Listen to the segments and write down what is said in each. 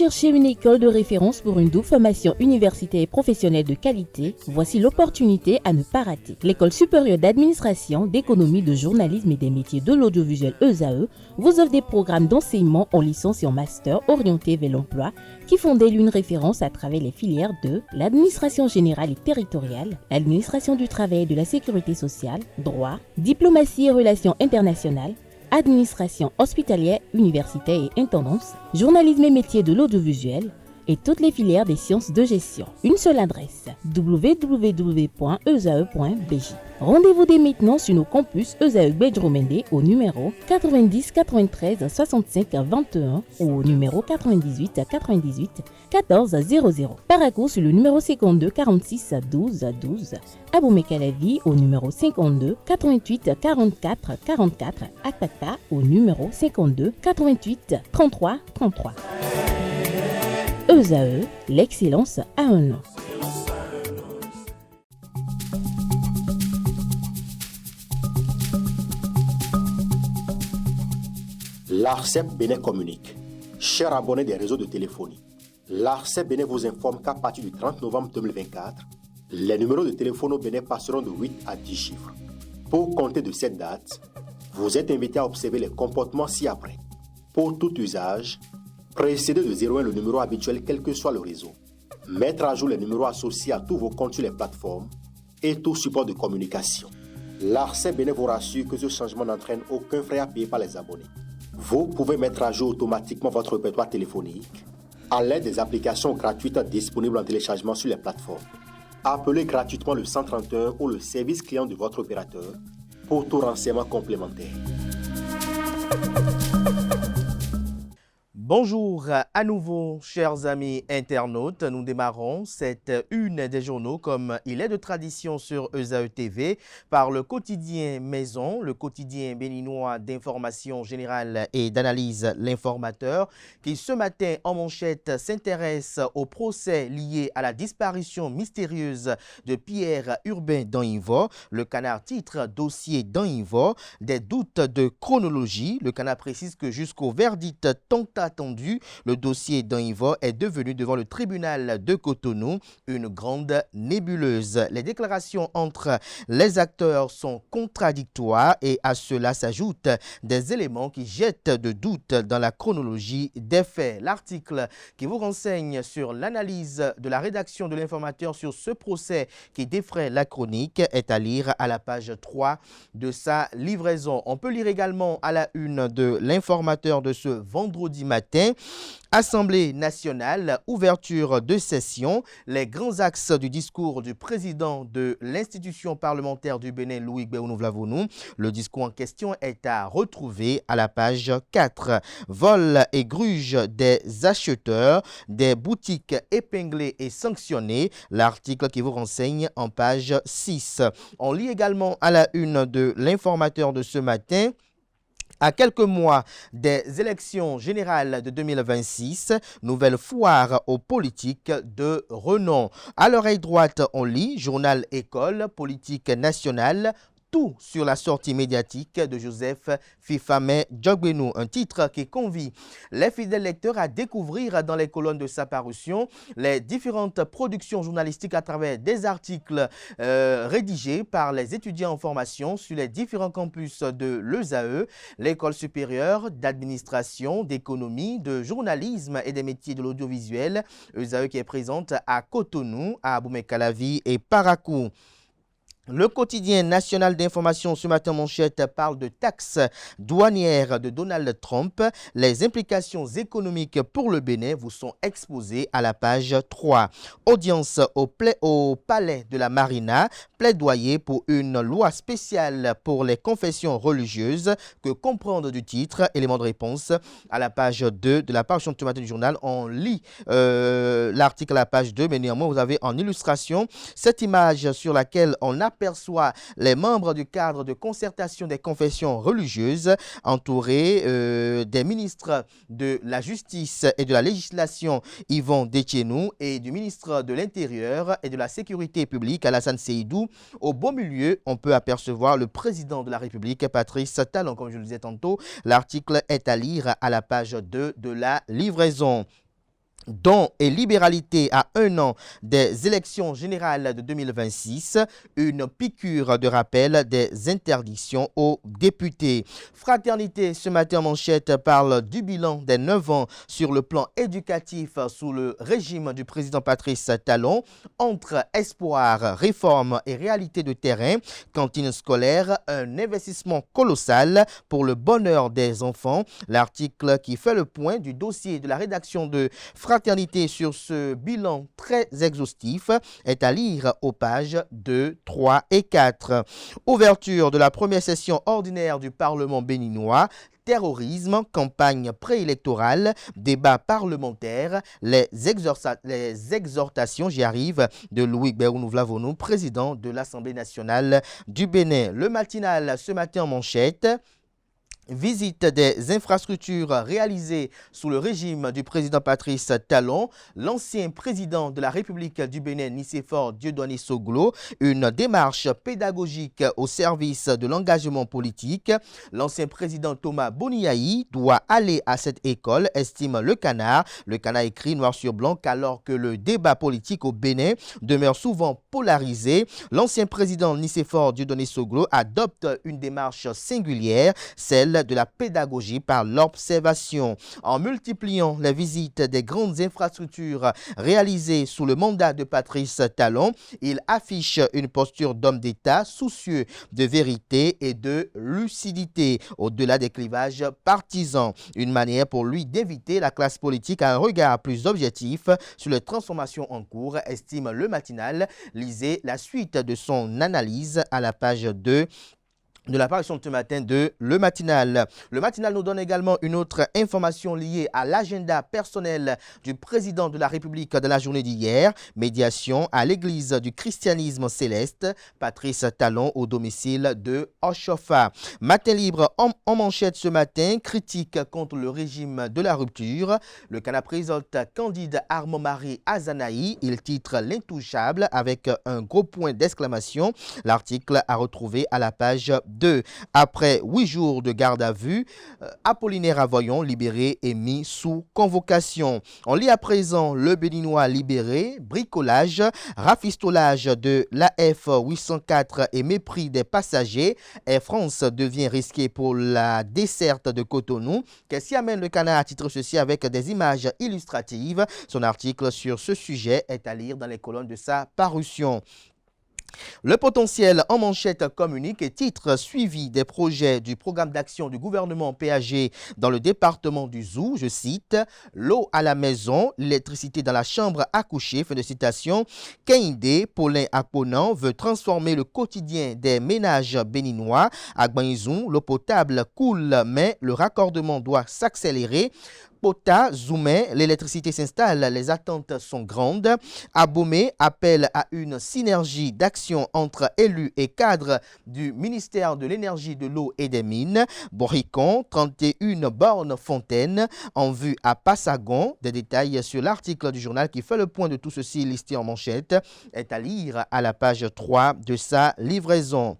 cherchez une école de référence pour une double formation universitaire et professionnelle de qualité? Voici l'opportunité à ne pas rater. L'École supérieure d'administration, d'économie, de journalisme et des métiers de l'audiovisuel ESAE vous offre des programmes d'enseignement en licence et en master orientés vers l'emploi qui font d'elle une référence à travers les filières de l'administration générale et territoriale, l'administration du travail et de la sécurité sociale, droit, diplomatie et relations internationales, administration hospitalière, universitaire et intendance, journalisme et métiers de l'audiovisuel et toutes les filières des sciences de gestion. Une seule adresse, www.esae.bj. Rendez-vous dès maintenant sur nos campus ESAE Bedjromende au numéro 90 93 65 21 ou au numéro 98 98 14 00. Paracourt sur le numéro 52 46 12 12. Aboumé-Calavi au numéro 52 88 44 44. Akpaka au numéro 52 88 33 33. ESAE, l'excellence a un nom. L'ARCEP Bénin communique. Chers abonnés des réseaux de téléphonie, l'ARCEP Bénin vous informe qu'à partir du 30 novembre 2024, les numéros de téléphone au Bénin passeront de 8 à 10 chiffres. Pour compter de cette date, vous êtes invité à observer les comportements ci-après. Pour tout usage, précédez de 01 le numéro habituel quel que soit le réseau. Mettre à jour les numéros associés à tous vos comptes sur les plateformes et tout support de communication. L'ARCEP Bénin vous rassure que ce changement n'entraîne aucun frais à payer par les abonnés. Vous pouvez mettre à jour automatiquement votre répertoire téléphonique à l'aide des applications gratuites disponibles en téléchargement sur les plateformes. Appelez gratuitement le 131 ou le service client de votre opérateur pour tout renseignement complémentaire. Bonjour à nouveau, chers amis internautes. Nous démarrons cette une des journaux comme il est de tradition sur ESAE TV par le quotidien Maison, le quotidien béninois d'information générale et d'analyse L'Informateur, qui ce matin en manchette s'intéresse au procès lié à la disparition mystérieuse de Pierre Urbain d'Anhivo. Le Canard titre dossier d'Anhivo, des doutes de chronologie. Le Canard précise que jusqu'au verdict tant attendu, le dossier d'Anhivo est devenu devant le tribunal de Cotonou une grande nébuleuse. Les déclarations entre les acteurs sont contradictoires et à cela s'ajoutent des éléments qui jettent de doute dans la chronologie des faits. L'article qui vous renseigne sur l'analyse de la rédaction de l'Informateur sur ce procès qui défraie la chronique est à lire à la page 3 de sa livraison. On peut lire également à la une de l'Informateur de ce vendredi matin. Assemblée nationale, ouverture de session, les grands axes du discours du président de l'institution parlementaire du Bénin, Louis Gbéounou-Vlavonou. Le discours en question est à retrouver à la page 4. Vol et gruge des acheteurs, des boutiques épinglées et sanctionnées. L'article qui vous renseigne en page 6. On lit également à la une de l'Informateur de ce matin. À quelques mois des élections générales de 2026, nouvelle foire aux politiques de renom. À l'oreille droite, on lit Journal École, politique nationale. Tout sur la sortie médiatique de Joseph Fifame Djogbenou, un titre qui convie les fidèles lecteurs à découvrir dans les colonnes de sa parution les différentes productions journalistiques à travers des articles rédigés par les étudiants en formation sur les différents campus de l'ESAE, l'école supérieure d'administration, d'économie, de journalisme et des métiers de l'audiovisuel, ESAE qui est présente à Cotonou, à Aboumé-Calavi et Paracourt. Le quotidien national d'information ce matin manchette parle de taxes douanières de Donald Trump. Les implications économiques pour le Bénin vous sont exposées à la page 3. Audience au palais de la Marina, plaidoyer pour une loi spéciale pour les confessions religieuses. Que comprendre du titre? Élément de réponse à la page 2 de la parution ce matin du journal. On lit l'article à la page 2, mais néanmoins vous avez en illustration cette image sur laquelle on aperçoit les membres du cadre de concertation des confessions religieuses entourés des ministres de la Justice et de la Législation Yvon Detchenou et du ministre de l'Intérieur et de la Sécurité publique Alassane Seydou. Au beau milieu, on peut apercevoir le président de la République Patrice Talon, comme je le disais tantôt. L'article est à lire à la page 2 de la livraison. Don et libéralité à un an des élections générales de 2026, une piqûre de rappel des interdictions aux députés. Fraternité, ce matin en manchette, parle du bilan des 9 ans sur le plan éducatif sous le régime du président Patrice Talon. Entre espoir, réforme et réalité de terrain, cantine scolaire, un investissement colossal pour le bonheur des enfants. L'article qui fait le point du dossier de la rédaction de Fraternité sur ce bilan très exhaustif est à lire aux pages 2, 3 et 4. Ouverture de la première session ordinaire du Parlement béninois. Terrorisme, campagne préélectorale, débat parlementaire, les exhortations, j'y arrive, de Louis Béounou-Vlavonou, président de l'Assemblée nationale du Bénin. Le matinal ce matin en manchette. Visite des infrastructures réalisées sous le régime du président Patrice Talon, l'ancien président de la République du Bénin, Nicéphore Dieudonné Soglo, une démarche pédagogique au service de l'engagement politique. L'ancien président Thomas Boniaï doit aller à cette école, estime Le Canard. Le Canard écrit noir sur blanc qu'alors que le débat politique au Bénin demeure souvent polarisé, l'ancien président Nicéphore Dieudonné Soglo adopte une démarche singulière, celle de la pédagogie par l'observation. En multipliant les visites des grandes infrastructures réalisées sous le mandat de Patrice Talon, il affiche une posture d'homme d'État soucieux de vérité et de lucidité au-delà des clivages partisans. Une manière pour lui d'éviter la classe politique à un regard plus objectif sur les transformations en cours, estime le matinal. Lisez la suite de son analyse à la page 2 de l'apparition de ce matin de Le Matinal. Le Matinal nous donne également une autre information liée à l'agenda personnel du président de la République de la journée d'hier. Médiation à l'église du christianisme céleste. Patrice Talon au domicile de Oshofa. Matin libre en manchette ce matin. Critique contre le régime de la rupture. Le Canard présente Candide Armand-Marie Azanaï. Il titre l'intouchable avec un gros point d'exclamation. L'article à retrouver à la page 2. Après 8 jours de garde à vue, Apollinaire Avoyon libéré et mis sous convocation. On lit à présent le Béninois libéré, bricolage, rafistolage de l'AF 804 et mépris des passagers. Air France devient risqué pour la desserte de Cotonou. Qu'est-ce qui amène Le Canard à titre ceci avec des images illustratives? Son article sur ce sujet est à lire dans les colonnes de sa parution. Le potentiel en manchette communique et titre suivi des projets du programme d'action du gouvernement PAG dans le département du Zou, je cite, l'eau à la maison, l'électricité dans la chambre à coucher, fin de citation. Keinde Paulin Akponan veut transformer le quotidien des ménages béninois. À Gbanizou, l'eau potable coule mais le raccordement doit s'accélérer. Pota, Zoumé, l'électricité s'installe, les attentes sont grandes. Abomé appelle à une synergie d'action entre élus et cadres du ministère de l'Énergie, de l'Eau et des Mines. Boricon, 31 bornes fontaines en vue à Passagon. Des détails sur l'article du journal qui fait le point de tout ceci listé en manchette est à lire à la page 3 de sa livraison.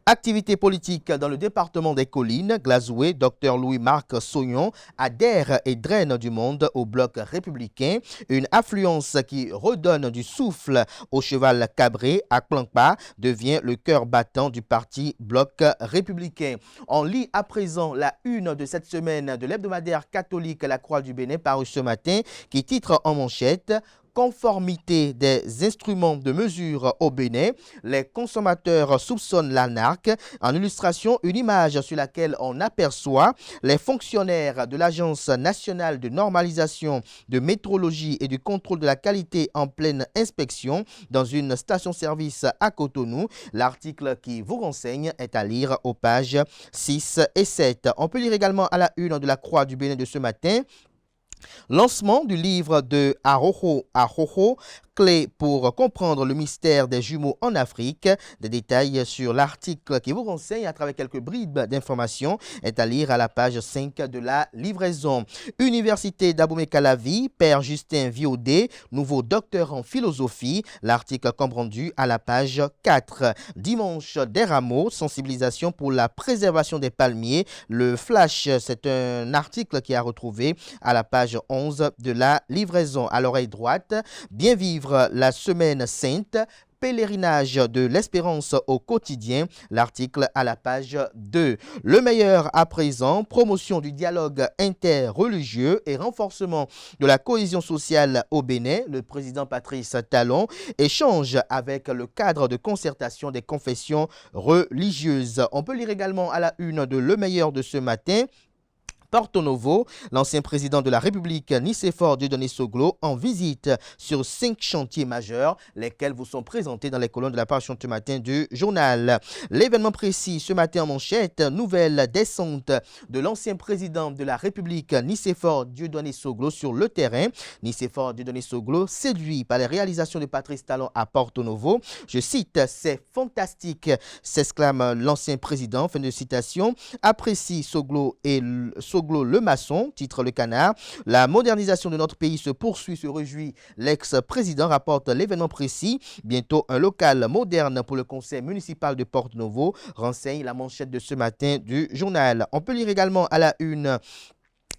Activité politique dans le département des Collines, Glazoué, Dr Louis-Marc Sognon adhère et draine du monde au bloc républicain. Une affluence qui redonne du souffle au cheval cabré à Plankpa devient le cœur battant du parti bloc républicain. On lit à présent la une de cette semaine de l'hebdomadaire catholique La Croix du Bénin paru ce matin qui titre en manchette conformité des instruments de mesure au Bénin, les consommateurs soupçonnent l'anarque. En illustration, une image sur laquelle on aperçoit les fonctionnaires de l'Agence nationale de normalisation, de métrologie et du contrôle de la qualité en pleine inspection dans une station-service à Cotonou. L'article qui vous renseigne est à lire aux pages 6 et 7. On peut lire également à la une de la Croix du Bénin de ce matin. Lancement du livre de Aroho, clé pour comprendre le mystère des jumeaux en Afrique. Des détails sur l'article qui vous renseigne à travers quelques bribes d'informations est à lire à la page 5 de la livraison. Université d'Abomey-Calavi, Père Justin Viaudet, nouveau docteur en philosophie. L'article comme rendu à la page 4. Dimanche des rameaux, sensibilisation pour la préservation des palmiers. Le flash, c'est un article qui a retrouvé à la page 11 de la livraison. À l'oreille droite, bien vivre la semaine sainte. Pèlerinage de l'espérance au quotidien, l'article à la page 2. Le meilleur à présent, promotion du dialogue interreligieux et renforcement de la cohésion sociale au Bénin. Le président Patrice Talon échange avec le cadre de concertation des confessions religieuses. On peut lire également à la une de Le Meilleur de ce matin. Porto Novo, l'ancien président de la République Nicéphore Dieudonné Soglo en visite sur 5 chantiers majeurs, lesquels vous sont présentés dans les colonnes de la page ce matin du journal. L'événement précis ce matin en manchette, nouvelle descente de l'ancien président de la République Nicéphore Dieudonné Soglo sur le terrain. Nicéphore Dieudonné Soglo séduit par les réalisations de Patrice Talon à Porto Novo. Je cite, c'est fantastique, s'exclame l'ancien président, fin de citation, apprécie Soglo et Soglo le maçon, titre Le Canard. La modernisation de notre pays se poursuit, se réjouit l'ex-président, rapporte l'événement précis. Bientôt un local moderne pour le conseil municipal de Porto Novo, renseigne la manchette de ce matin du journal. On peut lire également à la une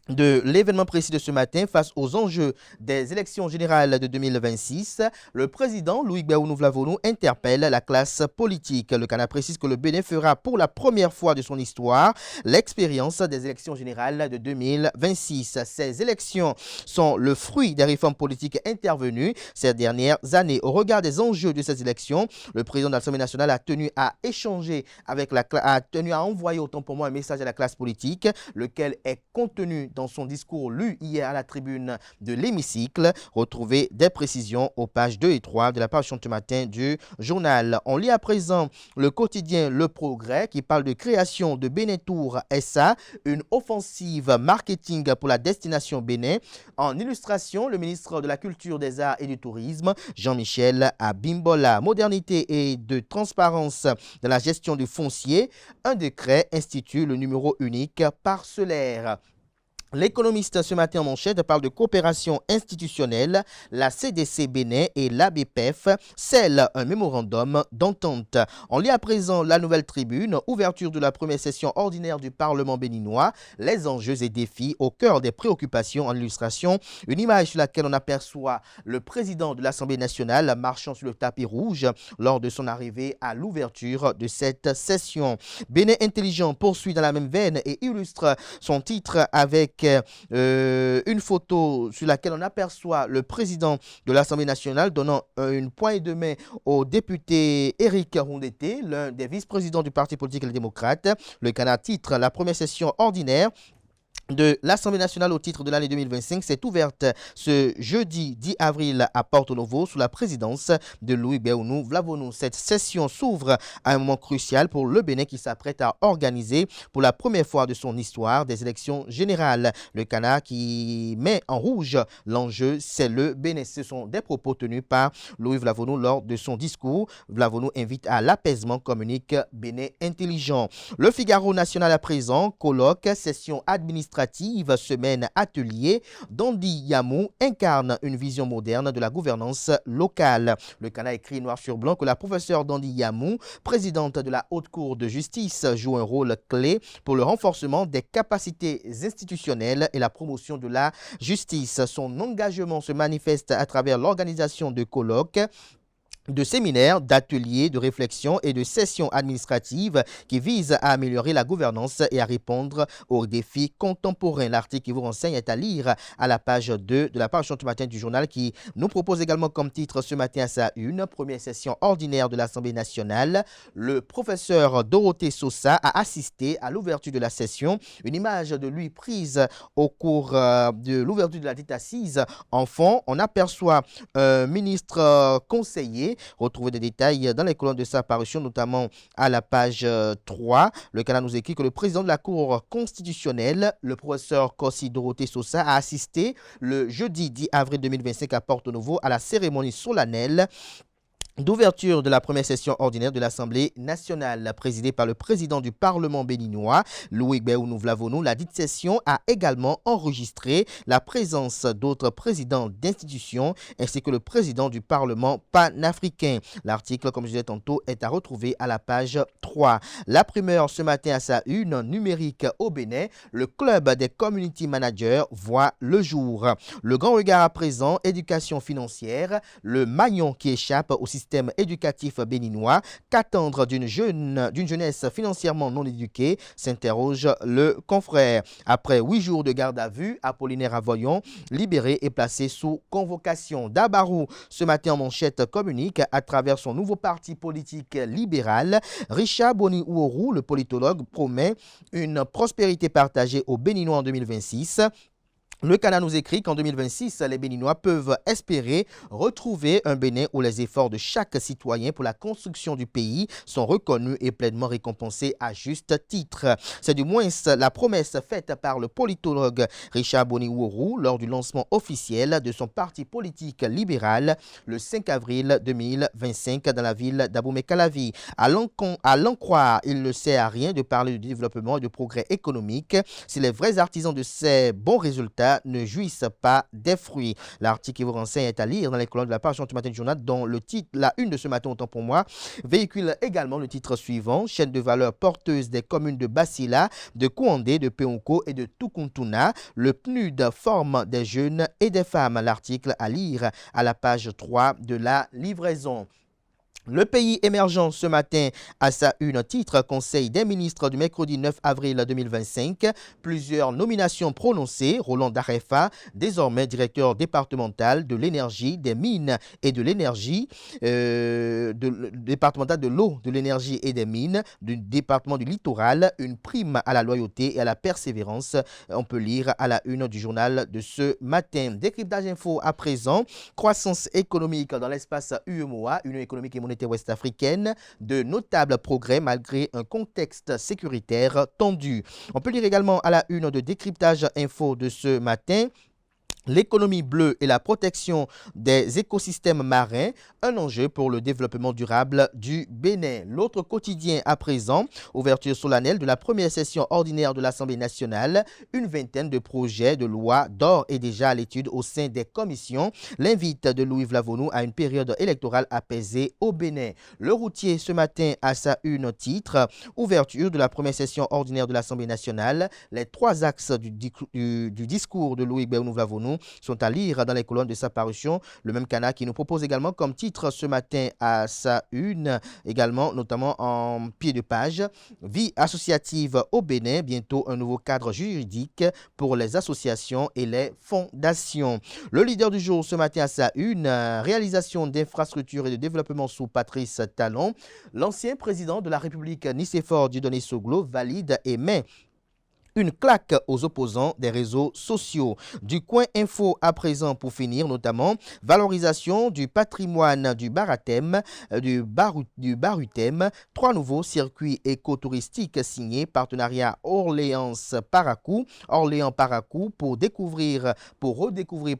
de l'événement précis de ce matin face aux enjeux des élections générales de 2026, le président Louis Gbéounou Vlavonou interpelle la classe politique. Le Canard précise que le Bénin fera pour la première fois de son histoire l'expérience des élections générales de 2026. Ces élections sont le fruit des réformes politiques intervenues ces dernières années. Au regard des enjeux de ces élections, le président de l'Assemblée nationale a tenu à échanger avec à envoyer autant pour moi un message à la classe politique, lequel est contenu dans son discours lu hier à la tribune de l'hémicycle. Retrouvez des précisions aux pages 2 et 3 de la page ce matin du journal. On lit à présent le quotidien Le Progrès qui parle de création de Bénin Tour SA, une offensive marketing pour la destination Bénin. En illustration, le ministre de la Culture, des Arts et du Tourisme, Jean-Michel Abimbola. Modernité et de transparence dans la gestion du foncier. Un décret institue le numéro unique parcellaire. L'économiste ce matin en manchette parle de coopération institutionnelle. La CDC Bénin et l'ABPF scellent un mémorandum d'entente. On lit à présent la Nouvelle Tribune, ouverture de la première session ordinaire du Parlement béninois, les enjeux et défis au cœur des préoccupations. En illustration, une image sur laquelle on aperçoit le président de l'Assemblée nationale marchant sur le tapis rouge lors de son arrivée à l'ouverture de cette session. Bénin intelligent poursuit dans la même veine et illustre son titre avec une photo sur laquelle on aperçoit le président de l'Assemblée nationale donnant une poignée de main au député Éric Rondeté, l'un des vice-présidents du Parti politique Les Démocrates. Le Canard titre la première session ordinaire de l'Assemblée nationale au titre de l'année 2025 s'est ouverte ce jeudi 10 avril à Porto Novo sous la présidence de Louis Gbéounou Vlavonou. Cette session s'ouvre à un moment crucial pour le Bénin qui s'apprête à organiser pour la première fois de son histoire des élections générales. Le Canard qui met en rouge l'enjeu, c'est le Bénin. Ce sont des propos tenus par Louis Vlavonou lors de son discours. Vlavonou invite à l'apaisement, communique Bénin intelligent. Le Figaro national à présent, colloque, session administrative, semaine atelier, Dondi Yamou incarne une vision moderne de la gouvernance locale. Le Canard écrit noir sur blanc que la professeure Dondi Yamou, présidente de la Haute Cour de justice, joue un rôle clé pour le renforcement des capacités institutionnelles et la promotion de la justice. Son engagement se manifeste à travers l'organisation de colloques, de séminaires, d'ateliers, de réflexion et de sessions administratives qui visent à améliorer la gouvernance et à répondre aux défis contemporains. L'article qui vous renseigne est à lire à la page 2 de la page ce matin du journal qui nous propose également comme titre ce matin à sa une, première session ordinaire de l'Assemblée nationale. Le professeur Dorothée Sosa a assisté à l'ouverture de la session. Une image de lui prise au cours de l'ouverture de la dite assise. En fond, on aperçoit un ministre conseiller Retrouvez des détails dans les colonnes de sa parution, notamment à la page 3. Le Canard nous écrit que le président de la Cour constitutionnelle, le professeur Kossi Dorothée Sosa, a assisté le jeudi 10 avril 2025 à Porto Novo à la cérémonie solennelle d'ouverture de la première session ordinaire de l'Assemblée nationale, présidée par le président du Parlement béninois, Louis Béounou Vlavonou. La dite session a également enregistré la présence d'autres présidents d'institutions ainsi que le président du Parlement panafricain. L'article, comme je disais tantôt, est à retrouver à la page 3. La primeur ce matin à sa une numérique au Bénin, le club des community managers voit le jour. Le grand regard à présent, éducation financière, le maillon qui échappe au système éducatif béninois. Qu'attendre d'une jeunesse financièrement non éduquée, s'interroge le confrère. Après 8 jours de garde à vue, Apollinaire Avoyon, libéré et placé sous convocation. Dabarou, ce matin en manchette, communique à travers son nouveau parti politique libéral. Richard Boni Ouourou, le politologue, promet une prospérité partagée aux Béninois en 2026. Le Canard nous écrit qu'en 2026, les Béninois peuvent espérer retrouver un Bénin où les efforts de chaque citoyen pour la construction du pays sont reconnus et pleinement récompensés à juste titre. C'est du moins la promesse faite par le politologue Richard Boni Ouourou lors du lancement officiel de son parti politique libéral le 5 avril 2025 dans la ville d'Abomey-Calavi. À l'en croire, il ne sert à rien de parler de développement et de progrès économique si les vrais artisans de ces bons résultats ne jouissent pas des fruits. L'article qui vous renseigne est à lire dans les colonnes de la page du matin du journal, dont le titre, la une de ce matin, autant pour moi, véhicule également le titre suivant: chaîne de valeur porteuse des communes de Basila, de Kouandé, de Peonko et de Tukuntuna. Le PNUD forme des jeunes et des femmes. L'article à lire à la page 3 de la livraison. Le pays émergent ce matin à sa une, titre Conseil des ministres du mercredi 9 avril 2025. Plusieurs nominations prononcées. Roland Darefa, désormais directeur départemental de l'énergie, des mines et de l'énergie, départemental de l'eau, de l'énergie et des mines, du département du littoral. Une prime à la loyauté et à la persévérance. On peut lire à la une du journal de ce matin. Décryptage info à présent. Croissance économique dans l'espace UEMOA, Union économique et monétaire ouest-africaine, de notables progrès malgré un contexte sécuritaire tendu. On peut lire également à la une de décryptage info de ce matin: l'économie bleue et la protection des écosystèmes marins, un enjeu pour le développement durable du Bénin. L'autre quotidien à présent, ouverture solennelle de la première session ordinaire de l'Assemblée nationale, une vingtaine de projets de loi d'or et déjà à l'étude au sein des commissions. L'invite de Louis Vlavonou à une période électorale apaisée au Bénin. Le routier ce matin à sa une, titre ouverture de la première session ordinaire de l'Assemblée nationale. Les trois axes du discours de Louis Vlavonou sont à lire dans les colonnes de sa parution. Le même Canard qui nous propose également comme titre ce matin à sa une, également notamment en pied de page: vie associative au Bénin, bientôt un nouveau cadre juridique pour les associations et les fondations. Le leader du jour ce matin à sa une, réalisation d'infrastructures et de développement sous Patrice Talon. L'ancien président de la République Nicéphore Dieudonné Soglo valide et met une claque aux opposants des réseaux sociaux. Du coin info à présent pour finir, notamment valorisation du patrimoine du Barathème, du Baruthème, 3 nouveaux circuits écotouristiques signés, partenariat Orléans-Paracou pour redécouvrir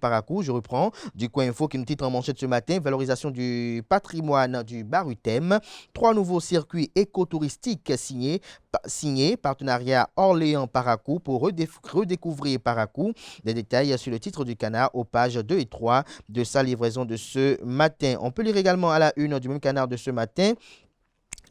Paracou. Je reprends du coin info qui nous titre en manchette ce matin: valorisation du patrimoine du Baruthème, 3 nouveaux circuits écotouristiques signés, partenariat Orléans-Paracou pour redécouvrir Paracou. Des détails sur le titre du Canard aux pages 2 et 3 de sa livraison de ce matin. On peut lire également à la une du même Canard de ce matin: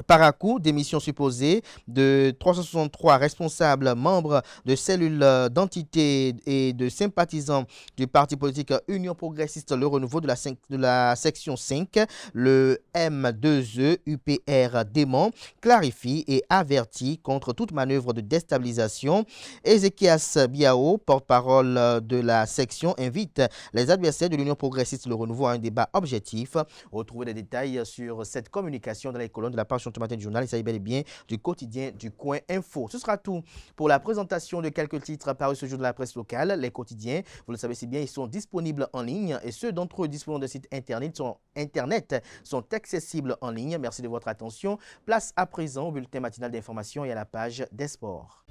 Paracou, démission supposée de 363 responsables, membres de cellules d'entités et de sympathisants du parti politique Union progressiste Le Renouveau de la section 5. Le M2E UPR dément, clarifie et avertit contre toute manœuvre de déstabilisation. Ézéchias Biao, porte-parole de la section, invite les adversaires de l'Union progressiste Le Renouveau à un débat objectif. Retrouvez les détails sur cette communication dans les colonnes de la page présentation ce matin du journal. Il s'agit bel et bien du quotidien du Coin Info. Ce sera tout pour la présentation de quelques titres parus ce jour de la presse locale. Les quotidiens, vous le savez si bien, ils sont disponibles en ligne et ceux d'entre eux disposant de sites internet sont accessibles en ligne. Merci de votre attention. Place à présent au bulletin matinal d'information et à la page des sports.